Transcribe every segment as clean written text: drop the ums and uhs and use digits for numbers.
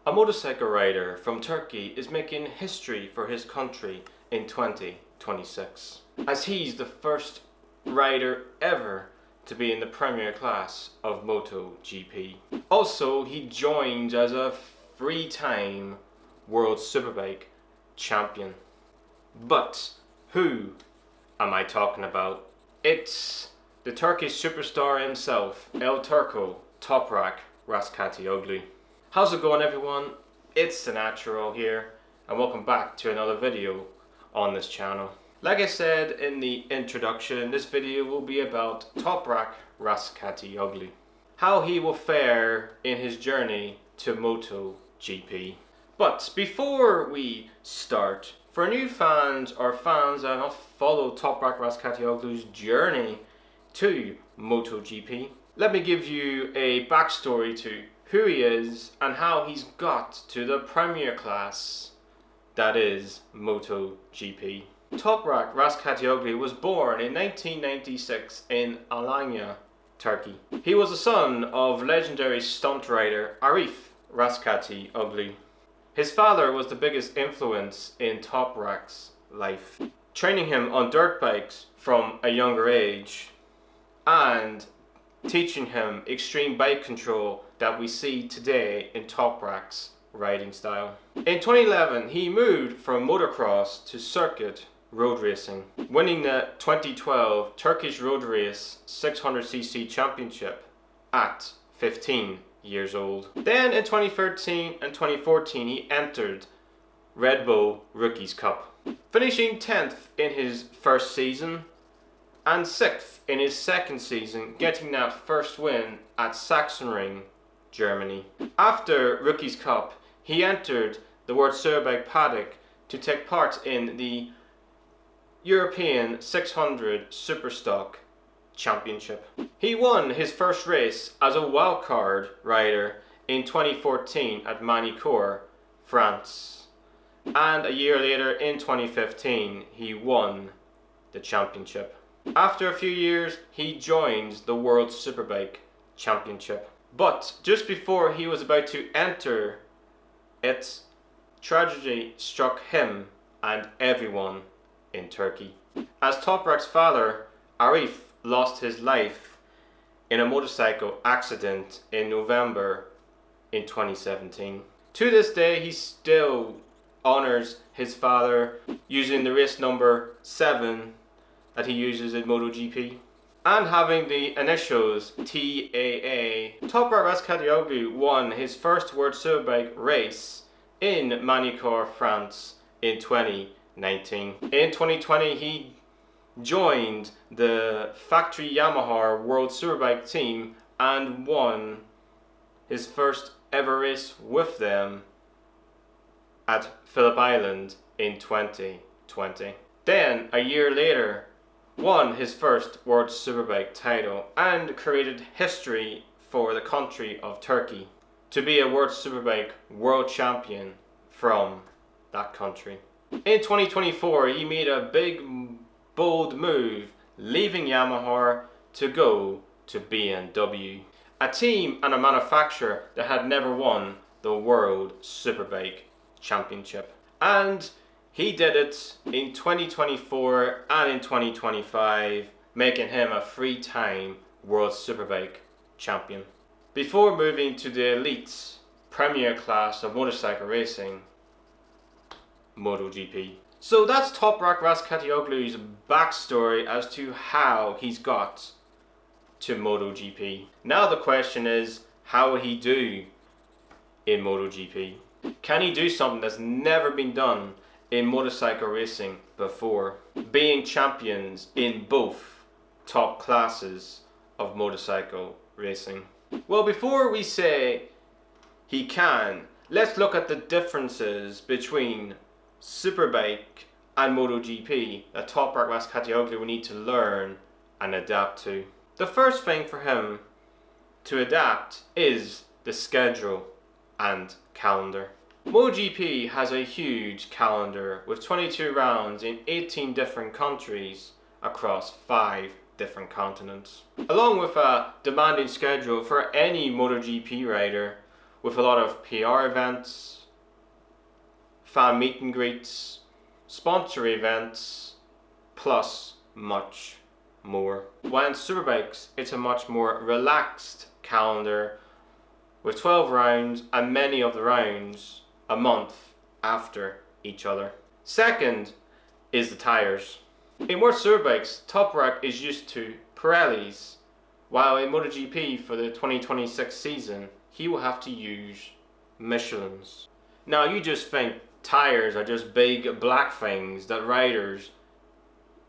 A motorcycle rider from Turkey is making history for his country in 2026, as he's the first rider ever to be in the premier class of MotoGP. Also, he joins as a three-time World Superbike champion. But who am I talking about? It's the Turkish superstar himself, El Turco, Toprak Razgatlıoğlu. How's it going, everyone? It's the Natural here, and welcome back to another video on this channel. Like I said in the introduction, this video will be about Toprak Razgatlıoğlu, how he will fare in his journey to MotoGP. But before we start, for new fans or fans that have not followed Toprak Razgatlıoğlu's journey to MotoGP, let me give you a backstory to who he is and how he's got to the premier class, that is MotoGP. Toprak Razgatlıoğlu was born in 1996 in Alanya, Turkey. He was the son of legendary stunt rider Arif Razgatlıoğlu. His father was the biggest influence in Toprak's life, training him on dirt bikes from a younger age and teaching him extreme bike control that we see today in Toprak's riding style. In 2011, he moved from motocross to circuit road racing, winning the 2012 Turkish road race 600cc championship at 15 years old. Then in 2013 and 2014, he entered Red Bull Rookies Cup, finishing 10th in his first season and 6th in his second season, getting that first win at Sachsenring, Germany. After Rookies Cup, he entered the World Superbike paddock to take part in the European 600 Superstock Championship. He won his first race as a wildcard rider in 2014 at Manicourt, France. And a year later, in 2015, he won the championship. After a few years, he joins the World Superbike Championship. But just before he was about to enter it, tragedy struck him and everyone in Turkey, as Toprak's father, Arif, lost his life in a motorcycle accident in November in 2017. To this day, he still honors his father using the race number 7 that he uses in MotoGP and having the initials TAA. Toprak Razgatlıoğlu won his first World Superbike race in Manicourt, France in 2019. In 2020, he joined the factory Yamaha World Superbike team and won his first ever race with them at Phillip Island in 2020. Then, a year later, won his first World Superbike title and created history for the country of Turkey to be a World Superbike world champion from that country. In 2024, he made a big, bold move, leaving Yamaha to go to BMW, a team and a manufacturer that had never won the World Superbike Championship. And he did it in 2024 and in 2025, making him a three-time World Superbike champion. Before moving to the elite premier class of motorcycle racing, MotoGP. So that's Toprak Razgatlıoğlu's backstory as to how he's got to MotoGP. Now the question is, how will he do in MotoGP? Can he do something that's never been done in motorcycle racing before, being champions in both top classes of motorcycle racing? Well, before we say he can, let's look at the differences between Superbike and MotoGP that Toprak Razgatlıoğlu will need to learn and adapt to. The first thing for him to adapt is the schedule and calendar. MotoGP has a huge calendar with 22 rounds in 18 different countries across 5 different continents, along with a demanding schedule for any MotoGP rider with a lot of PR events, fan meet and greets, sponsor events, plus much more. While in Superbikes, it's a much more relaxed calendar with 12 rounds, and many of the rounds a month after each other. Second is the tyres. In World Superbikes, Toprak is used to Pirellis, while in MotoGP for the 2026 season, he will have to use Michelins. Now you just think tyres are just big black things that riders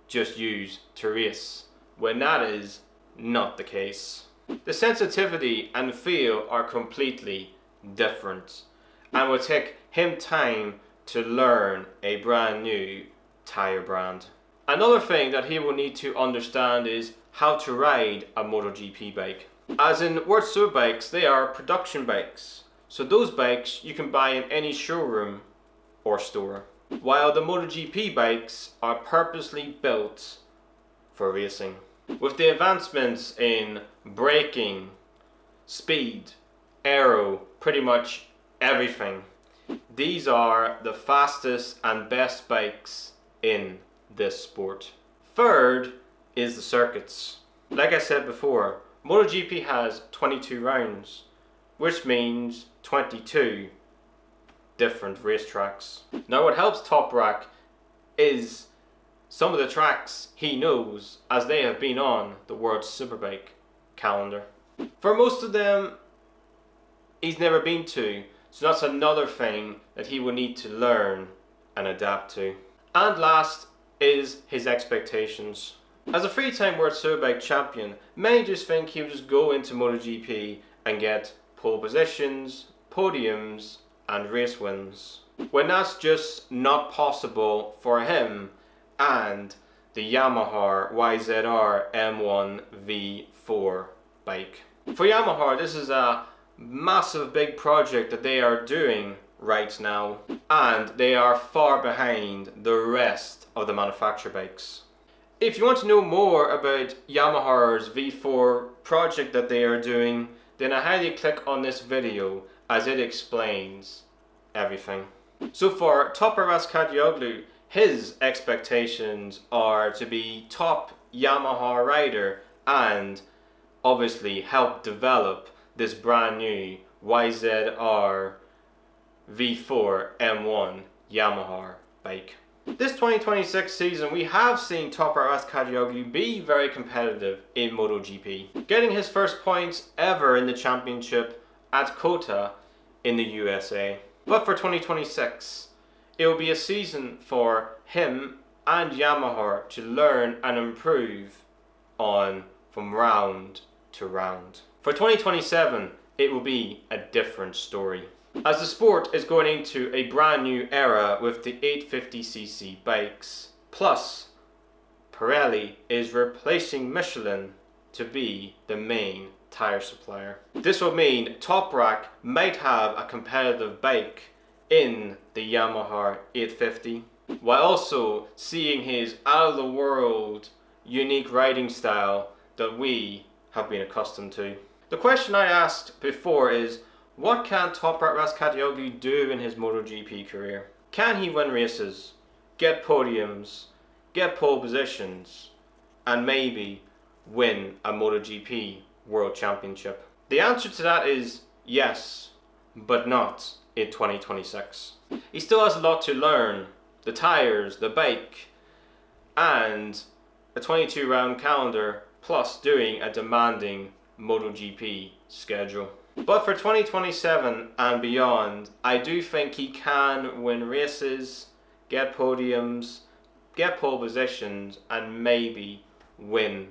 just use to race, when that is not the case. The sensitivity and feel are completely different, and will take him time to learn a brand new tyre brand. Another thing that he will need to understand is how to ride a MotoGP bike. As in World Superbikes, they are production bikes, so those bikes you can buy in any showroom or store, while the MotoGP bikes are purposely built for racing. With the advancements in braking, speed, aero, pretty much everything, these are the fastest and best bikes in this sport. Third is the circuits. Like I said before, MotoGP has 22 rounds, which means 22 different racetracks. Now what helps Toprak is some of the tracks he knows, as they have been on the World Superbike calendar. For most of them, he's never been to, so that's another thing that he will need to learn and adapt to. And last is his expectations. As a three-time World Superbike champion, many just think he will just go into MotoGP and get pole positions, podiums, and race wins, when that's just not possible for him and the Yamaha YZR M1 V4 bike. For Yamaha, this is a massive big project that they are doing right now, and they are far behind the rest of the manufacturer bikes. If you want to know more about Yamaha's V4 project that they are doing, then I highly click on this video as it explains everything. So for Toprak Razgatlıoğlu, his expectations are to be top Yamaha rider and obviously help develop this brand new YZR V4 M1 Yamaha bike. This 2026 season, we have seen Toprak Razgatlıoğlu be very competitive in MotoGP, getting his first points ever in the championship at Kota in the USA. But for 2026, it will be a season for him and Yamaha to learn and improve on from round to round. For 2027, it will be a different story, as the sport is going into a brand new era with the 850cc bikes, plus Pirelli is replacing Michelin to be the main tyre supplier. This will mean Toprak might have a competitive bike in the Yamaha 850, while also seeing his out-of-the-world unique riding style that we have been accustomed to. The question I asked before is, what can Toprak Razgatlıoğlu do in his MotoGP career? Can he win races, get podiums, get pole positions, and maybe win a MotoGP World Championship? The answer to that is yes, but not in 2026. He still has a lot to learn: the tyres, the bike, and a 22 round calendar, plus doing a demanding MotoGP schedule. But for 2027 and beyond, I do think he can win races, get podiums, get pole positions, and maybe win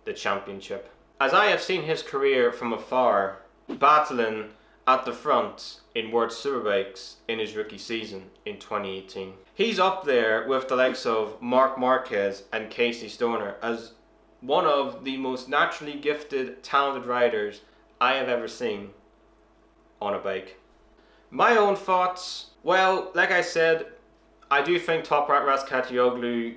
the championship. As I have seen his career from afar, battling at the front in World Superbikes in his rookie season in 2018. He's up there with the likes of Marc Marquez and Casey Stoner as one of the most naturally gifted, talented riders I have ever seen on a bike. My own thoughts, well, like I said, I do think Toprak Razgatlıoğlu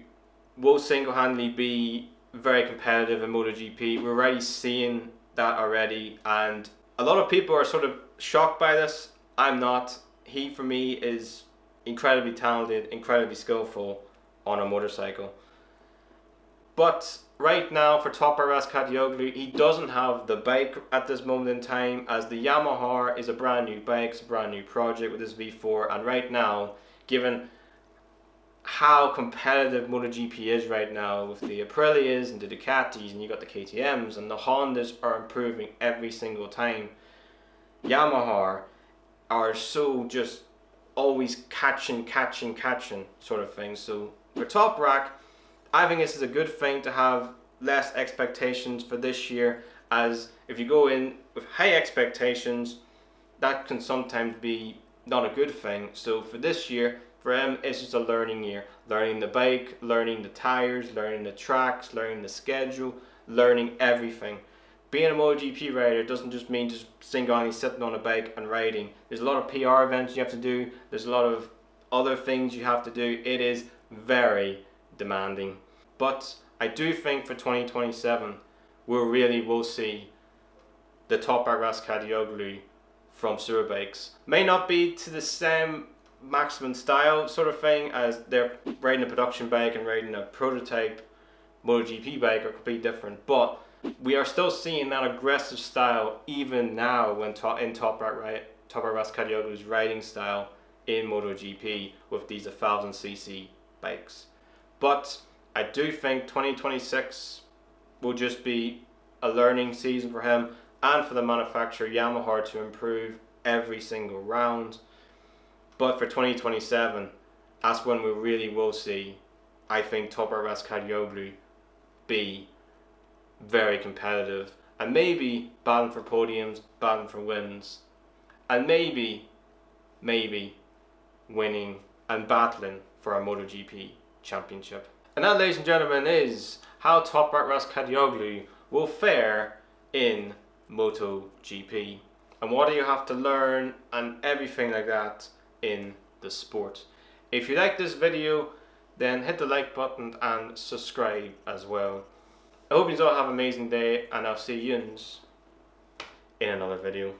will single-handedly be very competitive in MotoGP. We're already seeing that already, and a lot of people are sort of shocked by this. I'm not. He, for me, is incredibly talented, incredibly skillful on a motorcycle. But right now, for Toprak Razgatlıoğlu, he doesn't have the bike at this moment in time, as the Yamaha is a brand new bike, it's a brand new project with this V4, and right now, given how competitive MotoGP is right now with the Pirellis and the Ducatis, and you got the KTMs, and the Hondas are improving every single time. Yamaha are so just always catching sort of thing. So for Toprak, I think this is a good thing to have less expectations for this year, as if you go in with high expectations, that can sometimes be not a good thing. So for this year, for him, it's just a learning year. Learning the bike, learning the tires, learning the tracks, learning the schedule, learning everything. Being a MotoGP rider doesn't just mean just single-handedly sitting on a bike and riding. There's a lot of PR events you have to do. There's a lot of other things you have to do. It is very demanding. But I do think for 2027, we really will see the Toprak Razgatlıoğlu from Tyres Bikes. May not be to the same maximum style sort of thing, as they're riding a production bike and riding a prototype MotoGP bike are completely different, but we are still seeing that aggressive style even now when in Toprak Razgatlıoğlu's riding style in MotoGP with these 1000cc bikes. But I do think 2026 will just be a learning season for him and for the manufacturer Yamaha to improve every single round. But for 2027, that's when we really will see, I think, Toprak Razgatlıoğlu be very competitive and maybe battling for podiums, battling for wins, and maybe winning and battling for a MotoGP championship. And that, ladies and gentlemen, is how Toprak Razgatlıoğlu will fare in MotoGP, and what do you have to learn and everything like that in the sport. If you like this video, then hit the like button and subscribe as well. I hope you all have an amazing day, and I'll see you in another video.